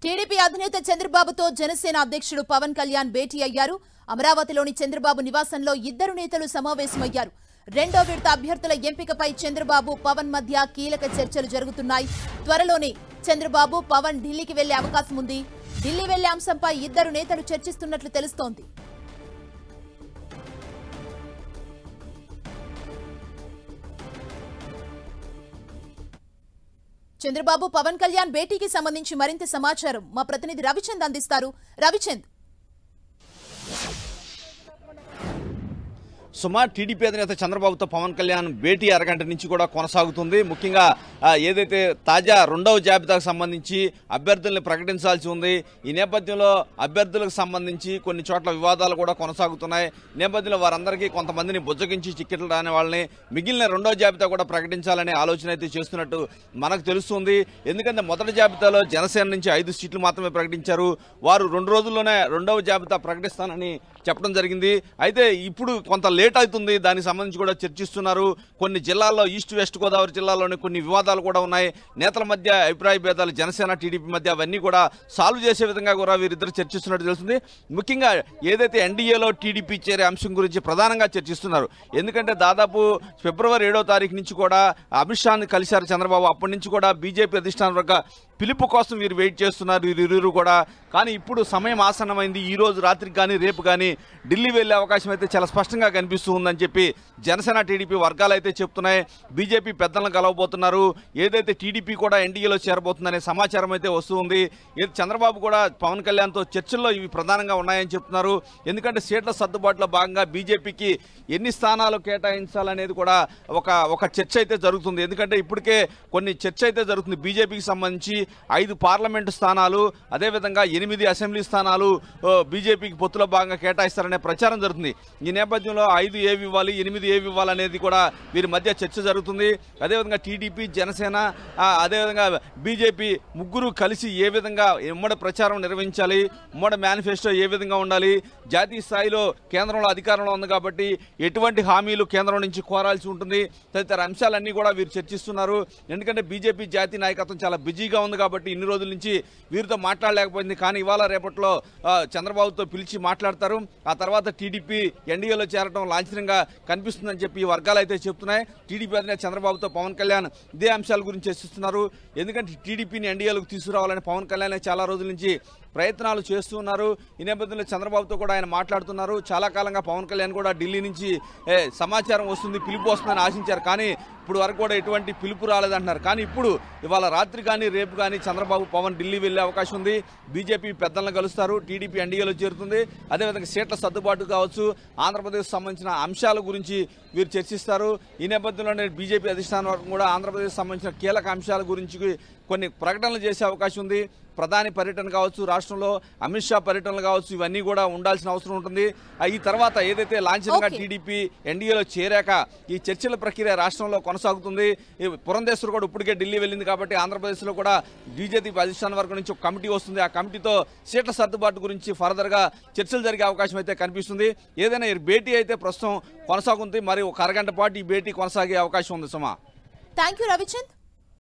TDP అధినేత చంద్రబాబుతో జనసేన అధ్యక్షుడు పవన్ కళ్యాణ్ భేటీ అయ్యారు. అమరావతిలోని చంద్రబాబు నివాసంలో ఇద్దరు నేతలు సమావేశమయ్యారు. రెండో విడత అభ్యర్థుల ఎంపికపై చంద్రబాబు పవన్ మధ్య కీలక చర్చలు జరుగుతున్నాయి. త్వరలోనే చంద్రబాబు పవన్ ఢిల్లీకి వెళ్లే అవకాశం ఉంది. ఢిల్లీ వెళ్లే అంశంపై ఇద్దరు నేతలు చర్చిస్తున్నట్లు తెలుస్తోంది. చంద్రబాబు పవన్ కళ్యాణ్ భేటీకి సంబంధించి మరింత సమాచారం మా ప్రతినిధి రవిచంద్ అందిస్తారు. రవిచంద్, సుమా టీడీపీ అధినేత చంద్రబాబుతో పవన్ కళ్యాణ్ భేటీ అరగంట నుంచి కూడా కొనసాగుతుంది. ముఖ్యంగా ఏదైతే తాజా రెండవ జాబితాకు సంబంధించి అభ్యర్థుల్ని ప్రకటించాల్సి ఉంది. ఈ నేపథ్యంలో అభ్యర్థులకు సంబంధించి కొన్ని చోట్ల వివాదాలు కూడా కొనసాగుతున్నాయి. నేపథ్యంలో వారందరికీ కొంతమందిని బుజ్జగించి టికెట్లు రాని వాళ్ళని మిగిలిన రెండవ జాబితా కూడా ప్రకటించాలనే ఆలోచన అయితే చేస్తున్నట్టు మనకు తెలుస్తుంది. ఎందుకంటే మొదటి జాబితాలో జనసేన నుంచి 5 సీట్లు మాత్రమే ప్రకటించారు. వారు 2 రోజుల్లోనే రెండవ జాబితా ప్రకటిస్తానని చెప్పడం జరిగింది. అయితే ఇప్పుడు కొంత లేట్ అవుతుంది. దానికి సంబంధించి కూడా చర్చిస్తున్నారు. కొన్ని జిల్లాల్లో ఈస్ట్ వెస్ట్ గోదావరి జిల్లాలోని కొన్ని వివాదాలు కూడా ఉన్నాయి. నేతల మధ్య అభిప్రాయ భేదాలు జనసేన టీడీపీ మధ్య అవన్నీ కూడా సాల్వ్ చేసే విధంగా కూడా వీరిద్దరు చర్చిస్తున్నట్టు తెలుస్తుంది. ముఖ్యంగా ఏదైతే ఎన్డీఏలో టీడీపీ చేరే అంశం గురించి ప్రధానంగా చర్చిస్తున్నారు. ఎందుకంటే దాదాపు ఫిబ్రవరి 7వ తారీఖు నుంచి కూడా అమిత్ షాని కలిశారు చంద్రబాబు. అప్పటి నుంచి కూడా బీజేపీ అధిష్టానం వర్గ పిలుపు కోసం వీరు వెయిట్ చేస్తున్నారు వీరిరువురు కూడా. కానీ ఇప్పుడు సమయం ఆసన్నమైంది. ఈ రోజు రాత్రికి కానీ రేపు కానీ ఢిల్లీ వెళ్లే అవకాశం అయితే చాలా స్పష్టంగా కనిపిస్తూ ఉందని చెప్పి జనసేన టీడీపీ వర్గాలు అయితే చెప్తున్నాయి. బీజేపీ పెద్దలను కలవబోతున్నారు. ఏదైతే టీడీపీ కూడా ఎన్డీఏలో చేరబోతుందనే సమాచారం అయితే వస్తూ ఉంది. చంద్రబాబు కూడా పవన్ కళ్యాణ్తో చర్చల్లో ఇవి ప్రధానంగా ఉన్నాయని చెప్తున్నారు. ఎందుకంటే సీట్ల సర్దుబాటులో భాగంగా బీజేపీకి ఎన్ని స్థానాలు కేటాయించాలనేది కూడా ఒక చర్చ అయితే జరుగుతుంది. ఎందుకంటే ఇప్పటికే కొన్ని చర్చ అయితే జరుగుతుంది. బీజేపీకి సంబంధించి 5 పార్లమెంటు స్థానాలు, అదేవిధంగా 8 అసెంబ్లీ స్థానాలు బీజేపీకి పొత్తులో భాగంగా కేటాయిస్తారనే ప్రచారం జరుగుతుంది. ఈ నేపథ్యంలో 5 ఏవి ఇవ్వాలి, 8 ఏవి ఇవ్వాలనేది కూడా వీరి మధ్య చర్చ జరుగుతుంది. అదేవిధంగా టీడీపీ, జనసేన, అదేవిధంగా బీజేపీ ముగ్గురు కలిసి ఏ విధంగా ఉమ్మడి ప్రచారం నిర్వహించాలి, ఉమ్మడి మేనిఫెస్టో ఏ విధంగా ఉండాలి, జాతీయ స్థాయిలో కేంద్రంలో అధికారంలో ఉంది కాబట్టి ఎటువంటి హామీలు కేంద్రం నుంచి కోరాల్సి ఉంటుంది, తదితర అంశాలన్నీ కూడా వీరు చర్చిస్తున్నారు. ఎందుకంటే బీజేపీ జాతీయ నాయకత్వం చాలా బిజీగా ఉంది కాబట్టి ఇన్ని రోజుల నుంచి వీరితో మాట్లాడలేకపోయింది. కానీ ఇవాళ రేపట్లో చంద్రబాబుతో పిలిచి మాట్లాడతారు. ఆ తర్వాత టీడీపీ ఎన్డీఏలో చేరడం లాంఛనంగా కనిపిస్తుందని చెప్పి ఈ వర్గాలు అయితే చెప్తున్నాయి. టీడీపీ అధినేత చంద్రబాబుతో పవన్ కళ్యాణ్ ఇదే అంశాల గురించి చర్చిస్తున్నారు. ఎందుకంటే టీడీపీని ఎన్డీఏలోకి తీసుకురావాలని పవన్ కళ్యాణ్ చాలా రోజుల నుంచి ప్రయత్నాలు చేస్తున్నారు. ఈ నేపథ్యంలో చంద్రబాబుతో కూడా ఆయన మాట్లాడుతున్నారు. చాలా కాలంగా పవన్ కళ్యాణ్ కూడా ఢిల్లీ నుంచి సమాచారం వస్తుంది, పిలుపు వస్తుందని ఆశించారు. కానీ ఇప్పుడు వరకు కూడా ఎటువంటి పిలుపు రాలేదంటున్నారు. కానీ ఇప్పుడు ఇవాళ రాత్రి కానీ రేపు కానీ చంద్రబాబు పవన్ ఢిల్లీ వెళ్లే అవకాశం ఉంది. బీజేపీ పెద్దలను కలుస్తారు. టీడీపీ ఎన్డీఏలో చేరుతుంది. అదేవిధంగా సీట్ల సర్దుబాటు కావచ్చు, ఆంధ్రప్రదేశ్ సంబంధించిన అంశాల గురించి వీరు చర్చిస్తారు. ఈ నేపథ్యంలోనే బీజేపీ అధిష్టానం వరకు కూడా ఆంధ్రప్రదేశ్ సంబంధించిన కీలక అంశాల గురించి కొన్ని ప్రకటనలు చేసే అవకాశం ఉంది. ప్రధాని పర్యటన కావచ్చు, రాష్ట్రంలో అమిత్ షా పర్యటనలు కావచ్చు, ఇవన్నీ కూడా ఉండాల్సిన అవసరం ఉంటుంది. ఈ తర్వాత ఏదైతే లాంఛనంగా టీడీపీ ఎన్డీఏలో చేరాక ఈ చర్చల ప్రక్రియ రాష్ట్రంలో కొనసాగుతుంది. పురంధేశ్వర్ కూడా ఇప్పటికే ఢిల్లీ వెళ్ళింది కాబట్టి ఆంధ్రప్రదేశ్లో కూడా బీజేపీ అధిష్టానం వర్గం నుంచి ఒక కమిటీ వస్తుంది. ఆ కమిటీతో సీట్ల సర్దుబాటు గురించి ఫర్దర్గా చర్చలు జరిగే అవకాశం అయితే కనిపిస్తుంది. ఏదైనా భేటీ అయితే ప్రస్తుతం కొనసాగుతుంది. మరి ఒక అరగంట పాటు ఈ భేటీ కొనసాగే అవకాశం ఉంది. సుమా, థ్యాంక్ యూ రవిచంద్.